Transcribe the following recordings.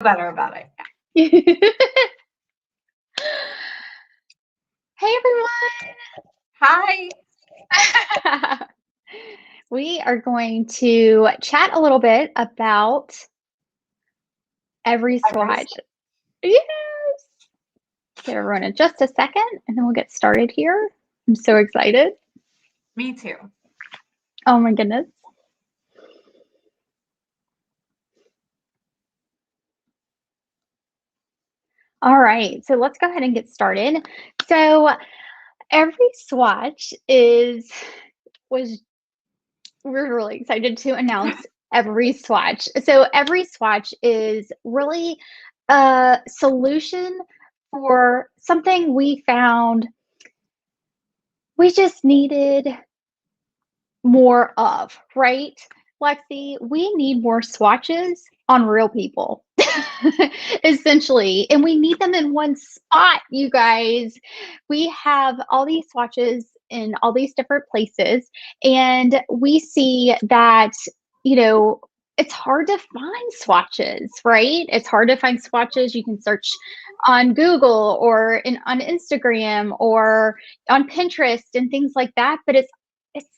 Better about it. Hey everyone! Hi. We are going to chat a little bit about Every EverySwatch. Yes! Give everyone in just a second and then we'll get started here. I'm so excited. Me too. Oh my goodness. All right, so let's go ahead and get started. So EverySwatch we're really excited to announce EverySwatch. So EverySwatch is really a solution for something we found we just needed more of, right? Lexi, we need more swatches on real people, essentially. And we need them in one spot, you guys. We have all these swatches in all these different places, and we see that, it's hard to find swatches, right? It's hard to find swatches. You can search on Google or on Instagram or on Pinterest and things like that, but it's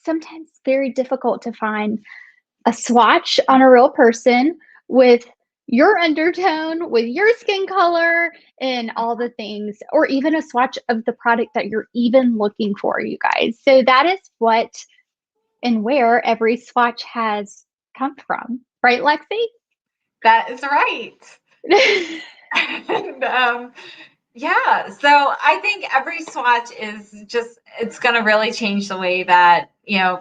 sometimes very difficult to find a swatch on a real person with your undertone, with your skin color, and all the things, or even a swatch of the product that you're even looking for, you guys. So that is what and where EverySwatch has come from, right, Lexi? That is right. and, yeah, so I think EverySwatch is it's going to really change the way that,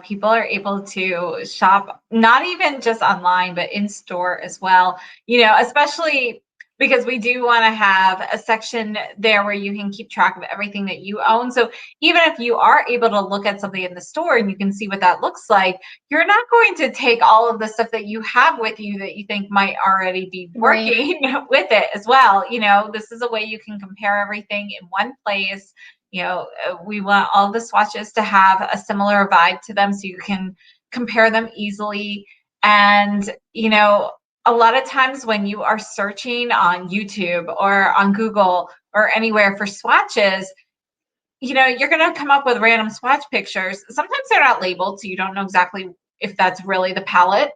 people are able to shop, not even just online, but in store as well, especially because we do want to have a section there where you can keep track of everything that you own. So even if you are able to look at something in the store and you can see what that looks like, you're not going to take all of the stuff that you have with you that you think might already be working Right. with it as well. This is a way you can compare everything in one place. We want all the swatches to have a similar vibe to them so you can compare them easily. And, a lot of times when you are searching on YouTube or on Google or anywhere for swatches, you're going to come up with random swatch pictures. Sometimes they're not labeled, so you don't know exactly if that's really the palette.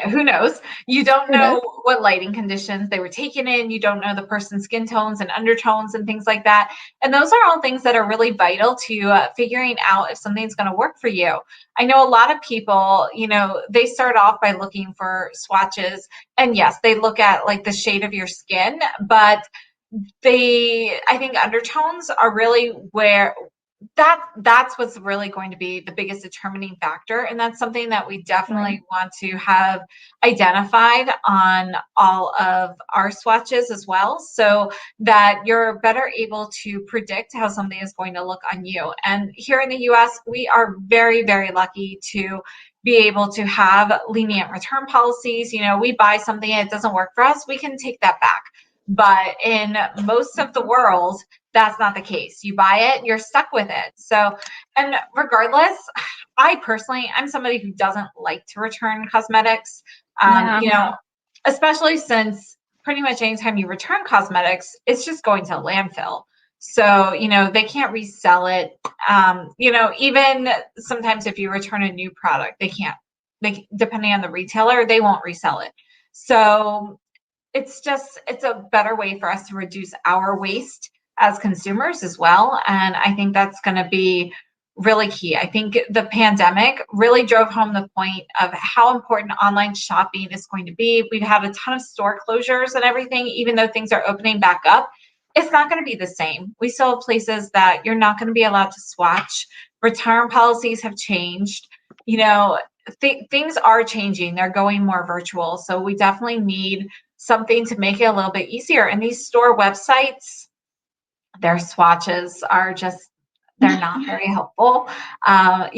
Who knows? You don't Who knows? know what lighting conditions they were taken in. You don't know the person's skin tones and undertones and things like that. And those are all things that are really vital to figuring out if something's going to work for you. I know a lot of people, they start off by looking for swatches. And yes, they look at like the shade of your skin, but I think undertones are really where that's what's really going to be the biggest determining factor, and that's something that we definitely Right. want to have identified on all of our swatches as well, so that you're better able to predict how something is going to look on you. And here in the US, we are very, very lucky to be able to have lenient return policies. We buy something and it doesn't work for us, we can take that back. But in most of the world, that's not the case. You buy it, you're stuck with it. So, and regardless, I'm somebody who doesn't like to return cosmetics, Yeah. especially since pretty much anytime you return cosmetics, it's just going to a landfill. So, they can't resell it. Even sometimes if you return a new product, they can't, depending on the retailer, they won't resell it. So it's a better way for us to reduce our waste as consumers as well. And I think that's going to be really key. I think the pandemic really drove home the point of how important online shopping is going to be. We've had a ton of store closures and everything, even though things are opening back up. It's not going to be the same. We still have places that you're not going to be allowed to swatch. Return policies have changed. Things are changing. They're going more virtual. So we definitely need something to make it a little bit easier. And these store websites, their swatches are they're not very helpful. I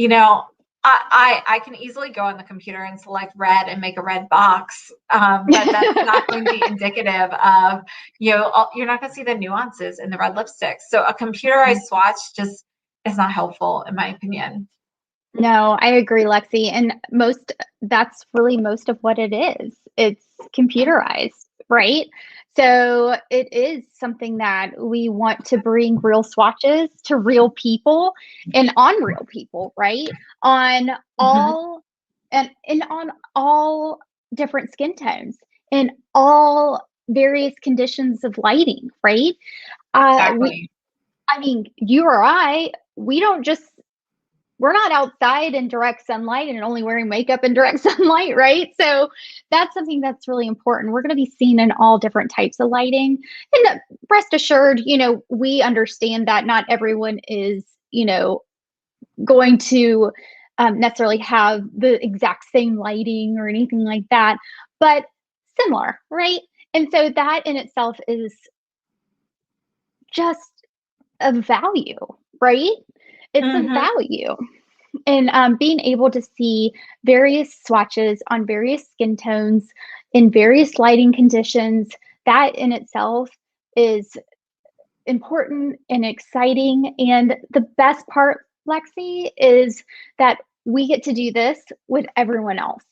can easily go on the computer and select red and make a red box, but that's not going to be indicative of, you're not going to see the nuances in the red lipstick. So a computerized swatch just is not helpful, in my opinion. No, I agree, Lexi. And that's really most of what it is. It's computerized, right? So it is something that we want to bring real swatches to real people and on real people, right? On Mhm. all and on all different skin tones and all various conditions of lighting, right? We Exactly. I mean, you or I, we don't just we're not outside in direct sunlight and only wearing makeup in direct sunlight, right? So that's something that's really important. We're going to be seen in all different types of lighting. And rest assured, we understand that not everyone is, going to necessarily have the exact same lighting or anything like that, but similar, right? And so that in itself is just a value, right? It's a Mhm. value. And being able to see various swatches on various skin tones in various lighting conditions, that in itself is important and exciting. And the best part, Lexi, is that we get to do this with everyone else,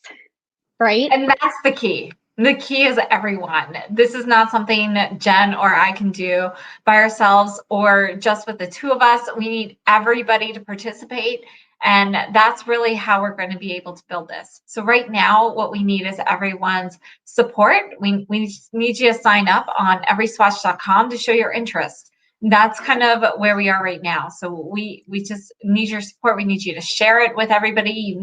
right? And that's the key. The key is everyone. This is not something Jen or I can do by ourselves or just with the two of us. We need everybody to participate. And that's really how we're going to be able to build this. So, right now, what we need is everyone's support. We need you to sign up on everyswatch.com to show your interest. That's kind of where we are right now. So, we just need your support. We need you to share it with everybody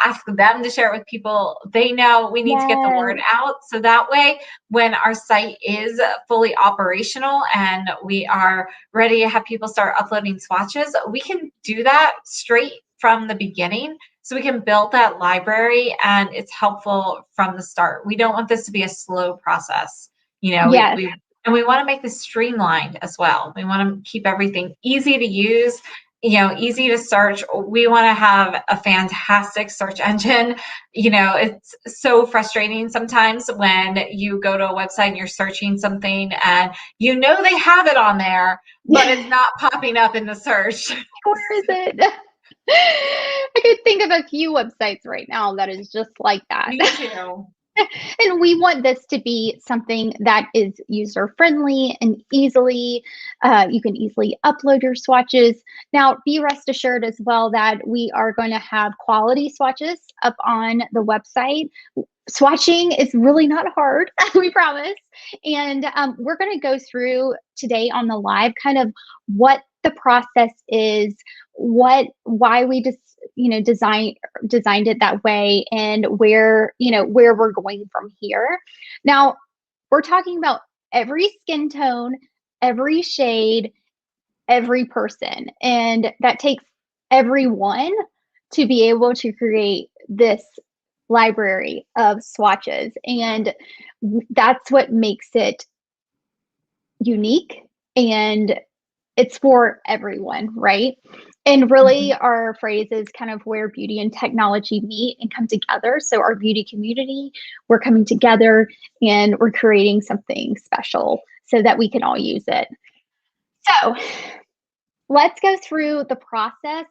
ask them to share it with people they know. We need to get the Yes. word out so that way when our site is fully operational and we are ready to have people start uploading swatches, we can do that straight from the beginning. So we can build that library and it's helpful from the start. We don't want this to be a slow process. You know, Yes. and we want to make this streamlined as well. We want to keep everything easy to use, easy to search. We want to have a fantastic search engine. It's so frustrating sometimes when you go to a website and you're searching something and they have it on there, but it's not popping up in the search. Where is it? I could think of a few websites right now that is just like that. Me too. And we want this to be something that is user friendly and you can easily upload your swatches. Now, be rest assured as well that we are going to have quality swatches up on the website. Swatching is really not hard, we promise. And we're going to go through today on the live kind of what the process is, why we just designed it that way, and where we're going from here. Now, we're talking about every skin tone, every shade, every person, and that takes everyone to be able to create this library of swatches. And that's what makes it unique, and it's for everyone, right? And really, Mhm. our phrase is kind of where beauty and technology meet and come together. So, our beauty community, we're coming together and we're creating something special so that we can all use it. So, let's go through the process.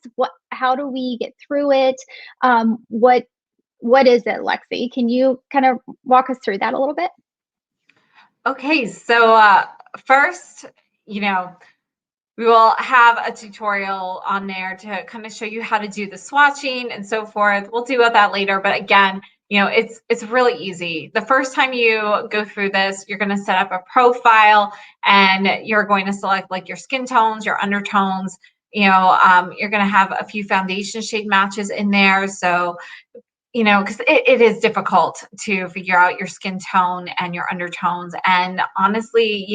How do we get through it? What is it, Lexi? Can you kind of walk us through that a little bit? Okay, so first, you know, we will have a tutorial on there to kind of show you how to do the swatching and so forth. We'll deal with that later, but again, it's really easy. The first time you go through this, you're going to set up a profile and you're going to select like your skin tones, your undertones. You're going to have a few foundation shade matches in there. So because it is difficult to figure out your skin tone and your undertones. And honestly,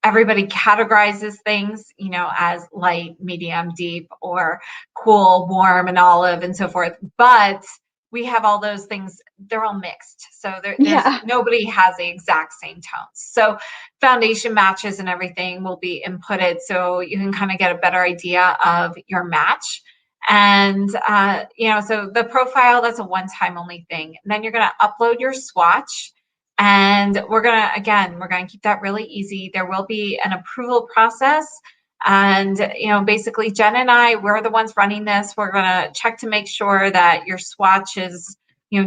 everybody categorizes things, as light, medium, deep, or cool, warm, and olive, and so forth. But we have all those things, they're all mixed. So there's Yeah. nobody has the exact same tones. So foundation matches and everything will be inputted so you can kind of get a better idea of your match. And, so the profile, that's a one-time only thing. And then you're going to upload your swatch. And we're going to keep that really easy. There will be an approval process. And, basically Jen and I, we're the ones running this. We're going to check to make sure that your swatch is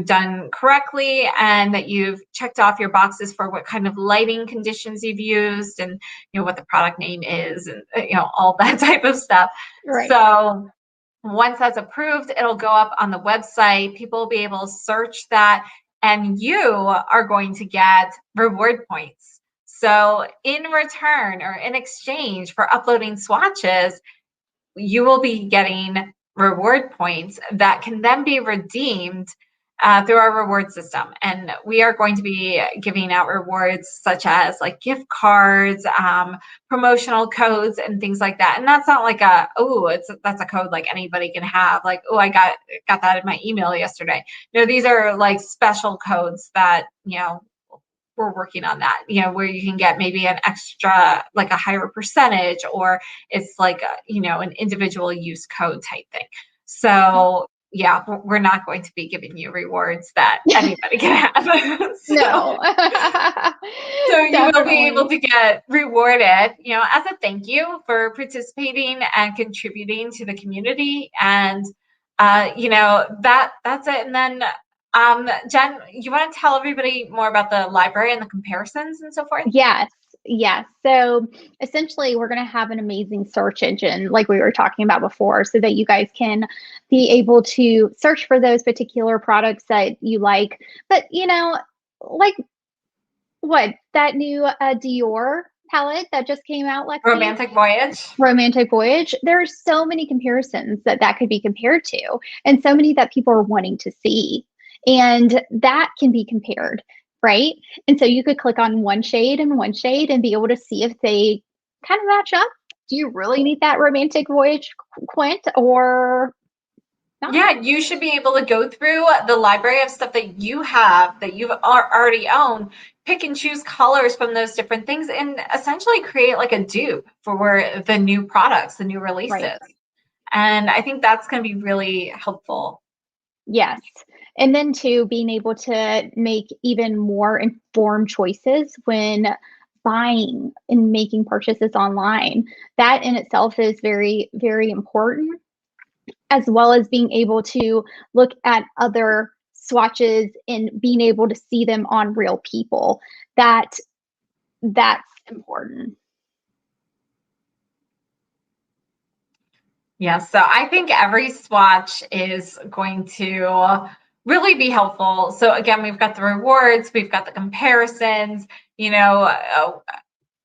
done correctly, and that you've checked off your boxes for what kind of lighting conditions you've used, and what the product name is, and all that type of stuff. Right. So once that's approved, it'll go up on the website. People will be able to search that, and you are going to get reward points. So in return or in exchange for uploading swatches, you will be getting reward points that can then be redeemed through our reward system. And we are going to be giving out rewards such as like gift cards, promotional codes, and things like that. And that's not like that's a code like anybody can have. Like, I got that in my email yesterday. No, these are like special codes that, we're working on that, where you can get maybe an extra, like a higher percentage, or it's like an individual use code type thing. So yeah, we're not going to be giving you rewards that anybody can have. No. So you will be able to get rewarded, as a thank you for participating and contributing to the community. And that's it. And then Jen, you want to tell everybody more about the library and the comparisons and so forth? Yes. So essentially, we're going to have an amazing search engine like we were talking about before, so that you guys can be able to search for those particular products that you like. But, like that new Dior palette that just came out, Lexi? Romantic Voyage. There's so many comparisons that could be compared to, and so many that people are wanting to see. And that can be compared, right? And so you could click on one shade and be able to see if they kind of match up. Do you really need that Romantic Voyage quint or not? Yeah, you should be able to go through the library of stuff that you have, that you've already owned, pick and choose colors from those different things, and essentially create like a dupe for the new products, the new releases. Right. And I think that's going to be really helpful. Yes. And then too, being able to make even more informed choices when buying and making purchases online. That in itself is very, very important, as well as being able to look at other swatches and being able to see them on real people. That's important. Yeah, so I think EverySwatch is going to really be helpful. So again, we've got the rewards, we've got the comparisons,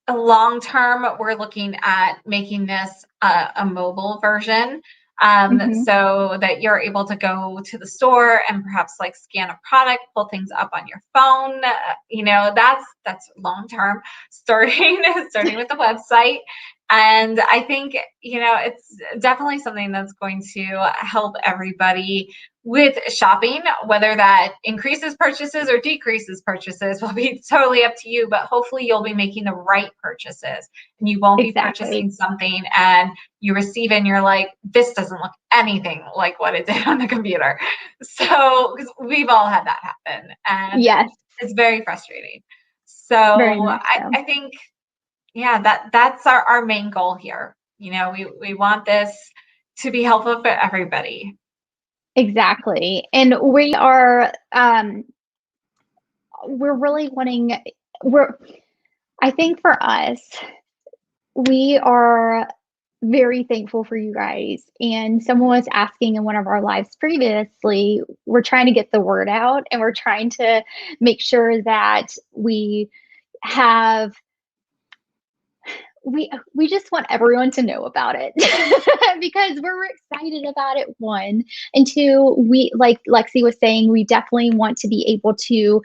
long term, we're looking at making this a mobile version, so that you're able to go to the store and perhaps like scan a product, pull things up on your phone. That's long term, starting with the website. And I think, it's definitely something that's going to help everybody with shopping. Whether that increases purchases or decreases purchases will be totally up to you, but hopefully you'll be making the right purchases, and you won't be purchasing something and you receive it and you're like, this doesn't look anything like what it did on the computer. So, because we've all had that happen, and yes, it's very frustrating. So I think, that's our main goal here. We want this to be helpful for everybody. Exactly. And we are, we're really wanting, I think for us, we are very thankful for you guys. And someone was asking in one of our lives previously, we're trying to get the word out, and we're trying to make sure that we have, we just want everyone to know about it because we're excited about it, one. And two, we, like Lexi was saying, we definitely want to be able to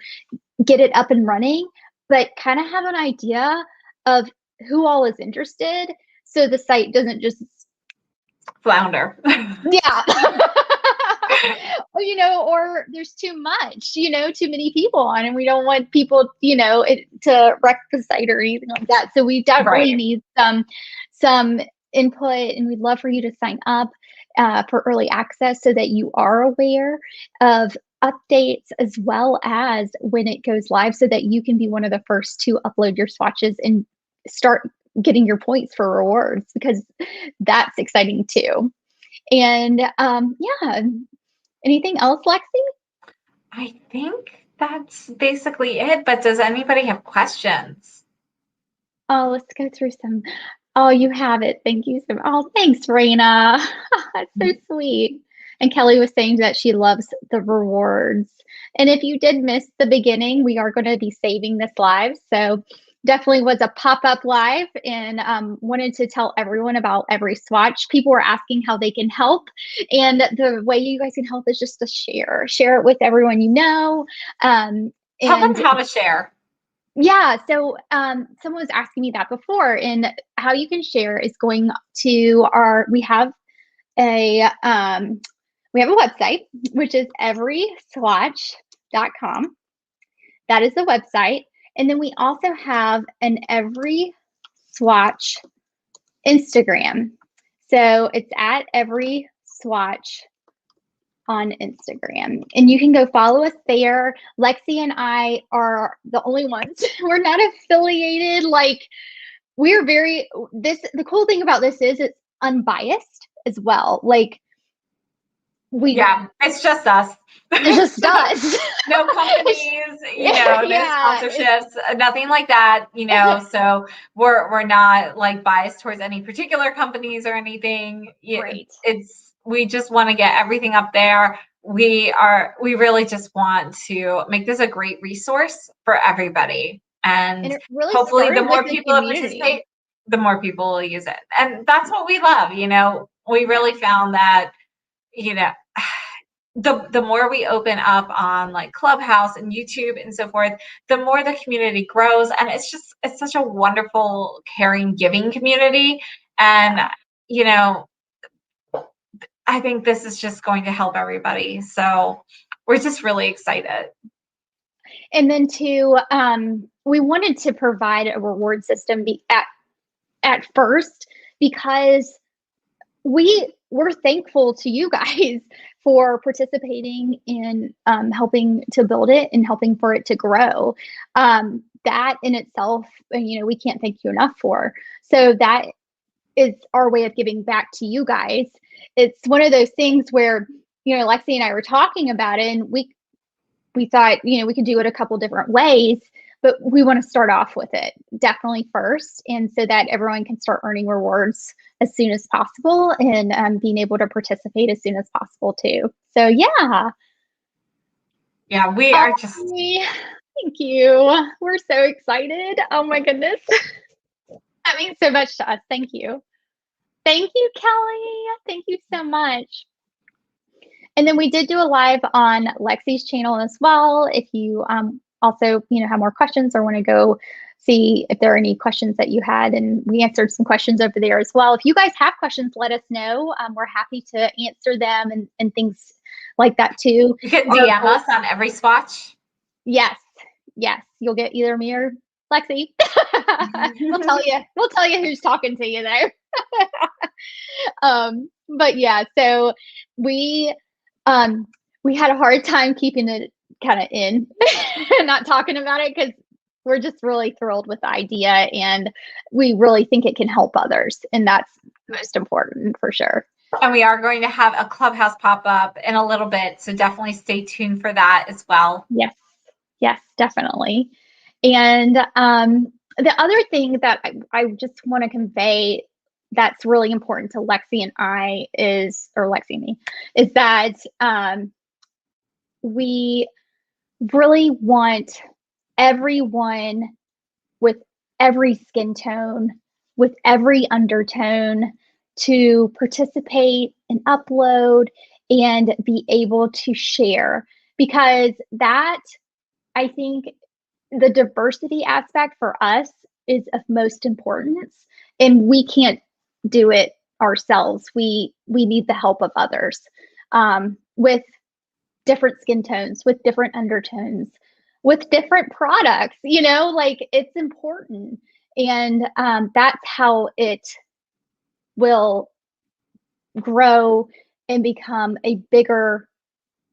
get it up and running, but kind of have an idea of who all is interested, so the site doesn't just flounder. Yeah. Or there's too much, too many people on, and we don't want people, to wreck the site or anything like that. So we definitely need some input, and we'd love for you to sign up for early access so that you are aware of updates as well as when it goes live, so that you can be one of the first to upload your swatches and start getting your points for rewards, because that's exciting too. And anything else, Lexi? I think that's basically it, but does anybody have questions? Oh, let's go through some. Oh, you have it. Thank you so much. Oh, thanks, Raina. That's so sweet. And Kelly was saying that she loves the rewards. And if you did miss the beginning, we are going to be saving this live. So definitely was a pop-up live, and wanted to tell everyone about EverySwatch. People were asking how they can help. And the way you guys can help is just to share it with everyone you know. Tell them And how to share. yeah, so someone was asking me that before, and how you can share is going to our, a we have a website, which is everyswatch.com. That is the website. And then we also have an Every Swatch Instagram. So it's at Every Swatch on Instagram. And you can go follow us there. Lexi and I are the only ones. We're not affiliated. Like, we're the cool thing about this is it's unbiased as well. Like, Yeah, it's just us. it's just us. No companies, no Yeah, sponsorships, nothing like that, so we're not like biased towards any particular companies or anything. right. We just want to get everything up there. We really just want to make this a great resource for everybody. And And it really hopefully the started with more the people that community. participate, the more people will use it. And that's what we love. We really found that, you know, the more we open up on like Clubhouse and YouTube and so forth, the more the community grows. And it's such a wonderful, caring, giving community. And, I think this is just going to help everybody. So we're just really excited. And then we wanted to provide a reward system at first, because we're thankful to you guys for participating in helping to build it and helping for it to grow. That in itself, we can't thank you enough for. So that is our way of giving back to you guys. It's one of those things where, Lexi and I were talking about it, and we thought, we could do it a couple different ways, but we want to start off with it definitely first. And so that everyone can start earning rewards as soon as possible, and being able to participate as soon as possible too. So yeah. Yeah, we are just. Thank you. We're so excited. Oh my goodness. That means so much to us. Thank you. Thank you, Kelly. Thank you so much. And then we did do a live on Lexi's channel as well. If you also, have more questions or want to go see if there are any questions that you had, and we answered some questions over there as well. If you guys have questions, let us know. We're happy to answer them and things like that too. You can DM us on EverySwatch. Yes. You'll get either me or Lexi. We'll tell you who's talking to you there. But yeah, so we had a hard time keeping it kind of in and not talking about it, because we're just really thrilled with the idea, and we really think it can help others, and that's most important for sure. And we are going to have a Clubhouse pop up in a little bit, so definitely stay tuned for that as well. Yes, definitely. And the other thing that I just want to convey that's really important to Lexi and I or Lexi and me, is that we really want everyone with every skin tone, with every undertone, to participate and upload and be able to share, because that, I think, the diversity aspect for us is of most importance, and we can't do it ourselves. We need the help of others, with different skin tones, with different undertones, with different products. Like, it's important, and that's how it will grow and become a bigger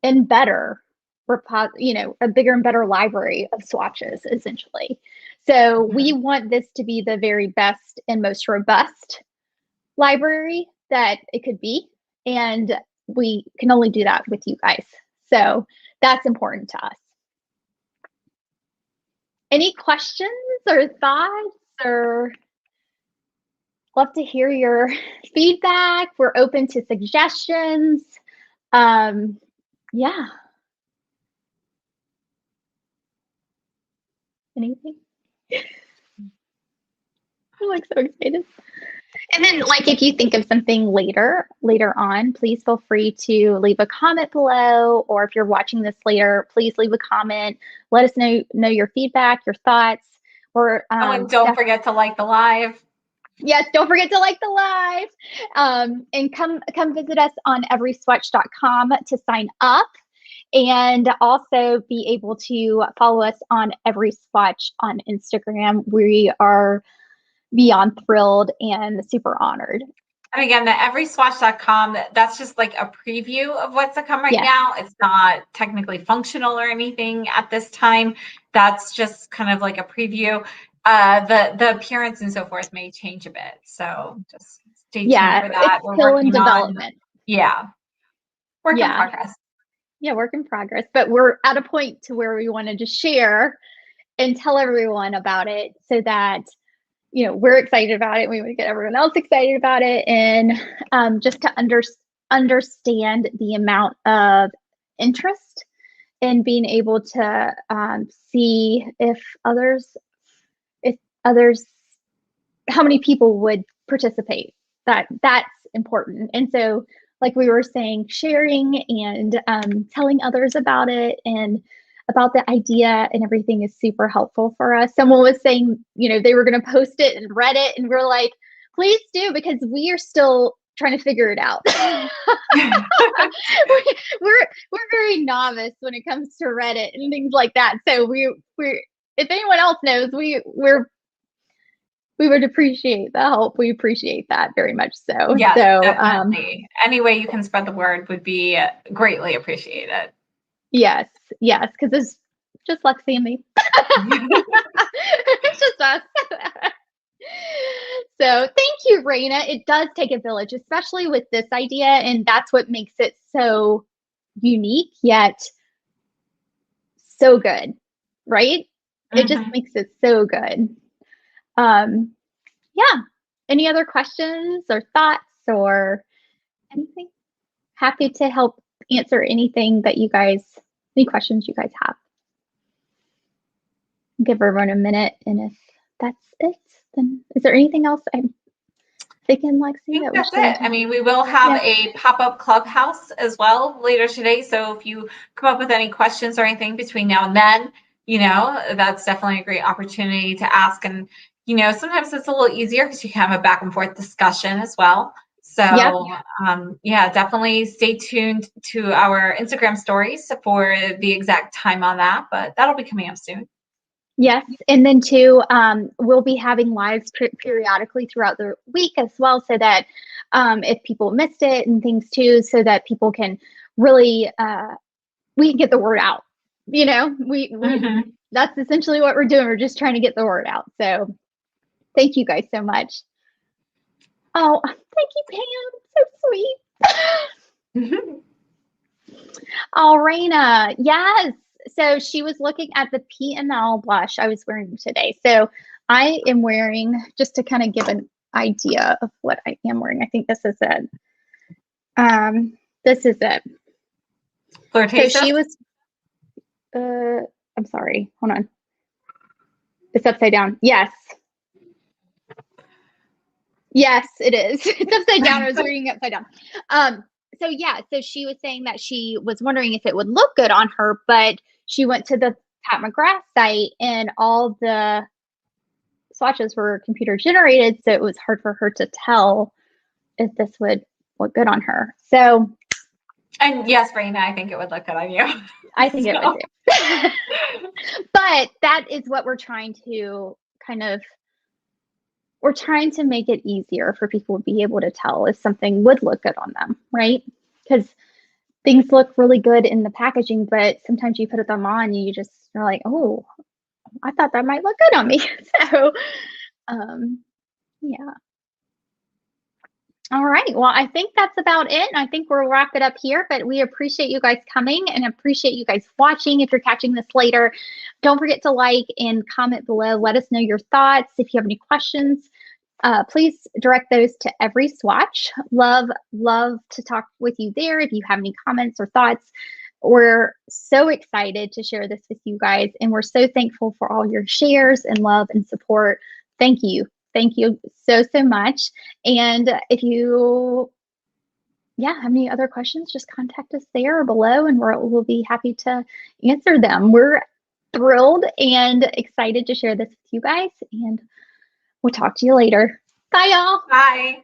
and better a bigger and better library of swatches, essentially. So we want this to be the very best and most robust library that it could be, and we can only do that with you guys. So that's important to us. Any questions or thoughts, or love to hear your feedback. We're open to suggestions. Yeah. Anything? I'm like so excited. And then, like, if you think of something later on, please feel free to leave a comment below, or if you're watching this later, please leave a comment. Let us know your feedback, your thoughts. Or and don't forget to like the live. Yes, don't forget to like the live. And come visit us on EverySwatch.com to sign up, and also be able to follow us on EverySwatch on Instagram. We are beyond thrilled and super honored. And again, the EverySwatch.com, that's just like a preview of what's to come right now. It's not technically functional or anything at this time. That's just kind of like a preview. The appearance and so forth may change a bit. So just stay tuned for that. We're still in development. Work in progress. Yeah, work in progress. But we're at a point to where we want to just share and tell everyone about it, so that we're excited about it. We want to get everyone else excited about it, and just to understand the amount of interest and being able to see if others, how many people would participate. That's important. And so, like we were saying, sharing and telling others about it and about the idea and everything is super helpful for us. Someone was saying, they were going to post it in Reddit, and we're like, please do, because we are still trying to figure it out. we're very novice when it comes to Reddit and things like that. So we're if anyone else knows, we would appreciate the help. We appreciate that very much. So yes, definitely. Any way you can spread the word would be greatly appreciated. Yes, because it's just Lexi and me. It's just us. So thank you, Raina. It does take a village, especially with this idea, and that's what makes it so unique yet so good, right? It just makes it so good. Yeah. Any other questions or thoughts or anything? Happy to help answer any questions you guys have. Give everyone a minute, and if that's it, then is there anything else I'm thinking, Lexi? That's it. I mean, we will have a pop-up clubhouse as well later today. So if you come up with any questions or anything between now and then, that's definitely a great opportunity to ask. And, sometimes it's a little easier because you can have a back and forth discussion as well. So definitely stay tuned to our Instagram stories for the exact time on that, but that'll be coming up soon. Yes, and then too, we'll be having lives periodically throughout the week as well, so that if people missed it and things too, so that people can really, we can get the word out. That's essentially what we're doing. We're just trying to get the word out. So thank you guys so much. Oh, thank you, Pam. So sweet. Oh, Raina. Yes. So she was looking at the P&L blush I was wearing today. So I am wearing, just to kind of give an idea of what I am wearing. I think this is it. This is it. Flirtatious? So she was, I'm sorry. Hold on. It's upside down. Yes. Yes, it is. It's upside down. I was reading it upside down. So she was saying that she was wondering if it would look good on her, but she went to the Pat McGrath site and all the swatches were computer generated, so it was hard for her to tell if this would look good on her. So, and yes, Raina, I think it would look good on you. I think it would too. But that is what we're trying to we're trying to make it easier for people to be able to tell if something would look good on them, right? Because things look really good in the packaging, but sometimes you put them on, you're like, oh, I thought that might look good on me. So, yeah. All right. Well, I think that's about it. I think we'll wrap it up here, but we appreciate you guys coming and appreciate you guys watching. If you're catching this later, don't forget to like and comment below. Let us know your thoughts. If you have any questions, please direct those to EverySwatch. Love to talk with you there. If you have any comments or thoughts, we're so excited to share this with you guys. And we're so thankful for all your shares and love and support. Thank you. Thank you so much. And if you have any other questions, just contact us there or below and we'll be happy to answer them. We're thrilled and excited to share this with you guys, and we'll talk to you later. Bye, y'all. Bye.